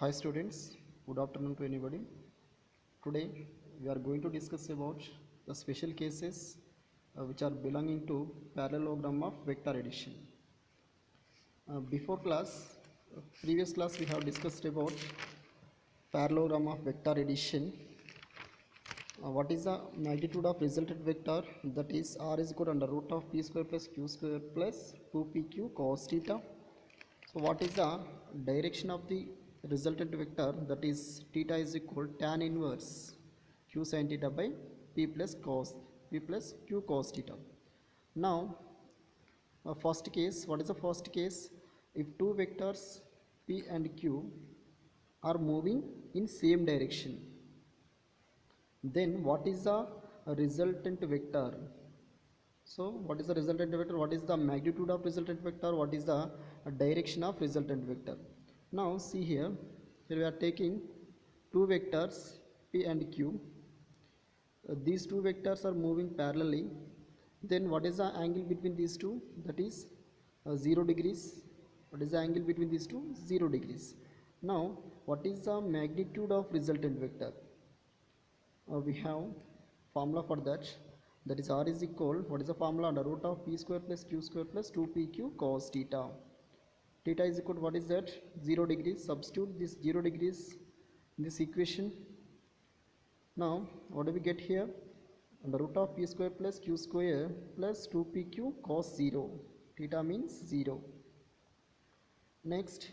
Hi students, good afternoon to anybody. Today we are going to discuss about the special cases which are belonging to parallelogram of vector addition. Before class, previous class we have discussed about parallelogram of vector addition. What is the magnitude of resultant vector? That is r is equal to under root of p square plus q square plus 2pq cos theta. So what is the direction of the resultant vector? That is theta is equal tan inverse q sin theta by p plus q cos theta. Now first case, what is the first case? If two vectors p and q are moving in same direction, then what is the resultant vector? So what is the resultant vector? What is the magnitude of resultant vector? What is the direction of resultant vector? Now see here we are taking two vectors p and q. These two vectors are moving parallelly. Then what is the angle between these two? That is 0 degrees. What is the angle between these two? 0 degrees. Now what is the magnitude of resultant vector? We have formula for that. That is r is equal, what is the formula? Under root of p square plus q square plus 2pq cos theta. Theta is equal to, what is that? 0 degrees. Substitute this 0 degrees in this equation. Now what do we get here? Under root of p square plus q square plus 2pq cos 0. Theta means 0. Next,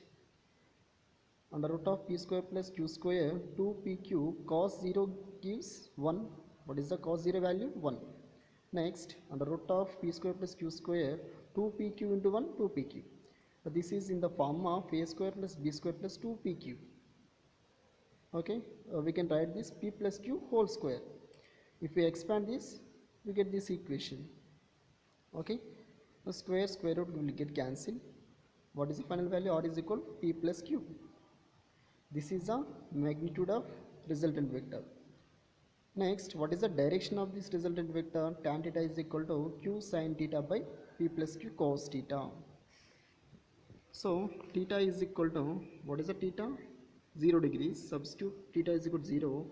under root of p square plus q square 2pq cos 0 gives 1. What is the cos 0 value? 1. Next, under root of p square plus q square 2pq into 1, 2pq. This is in the form of a square plus b square plus 2pq. Okay, we can write this p plus q whole square. If we expand this, we get this equation. Okay, the square root will get cancelled. What is the final value? R is equal p plus q. This is the magnitude of resultant vector. Next, what is the direction of this resultant vector? Tan theta is equal to q sin theta by p plus q cos theta. So theta is equal to, what is the theta? 0 degrees. Substitute theta is equal to 0.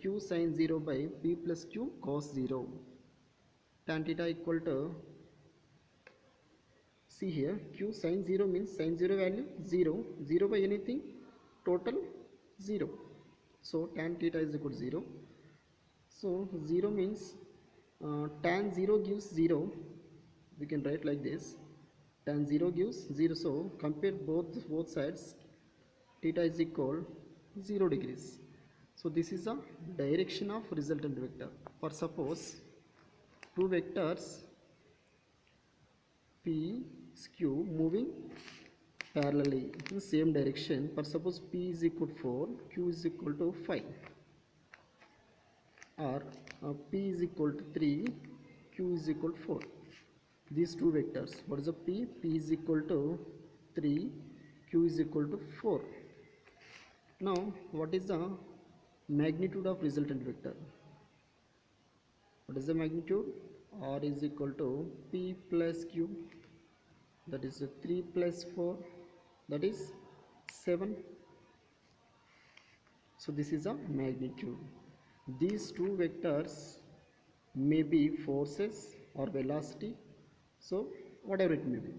Q sin 0 by p plus q cos 0. Tan theta equal to, see here, q sin 0 means sin 0 value 0. 0 by anything, total 0. So tan theta is equal to 0. So 0 means tan 0 gives 0. We can write like this. Tan 0 gives 0. So compare both sides. Theta is equal 0 degrees. So this is the direction of resultant vector. For suppose two vectors p q moving parallelly in the same direction. For suppose p is equal to 4, q is equal to 5, or p is equal to 3, q is equal to 4. These two vectors, what is the p? P is equal to 3, q is equal to 4. Now what is the magnitude of resultant vector? What is the magnitude? R is equal to p plus q, that is 3 plus 4, that is 7. So this is a magnitude. These two vectors may be forces or velocity, so whatever it may be,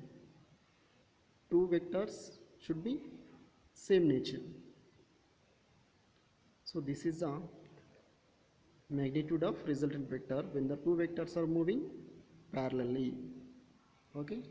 two vectors should be same nature. So this is the magnitude of resultant vector when the two vectors are moving parallelly. Okay.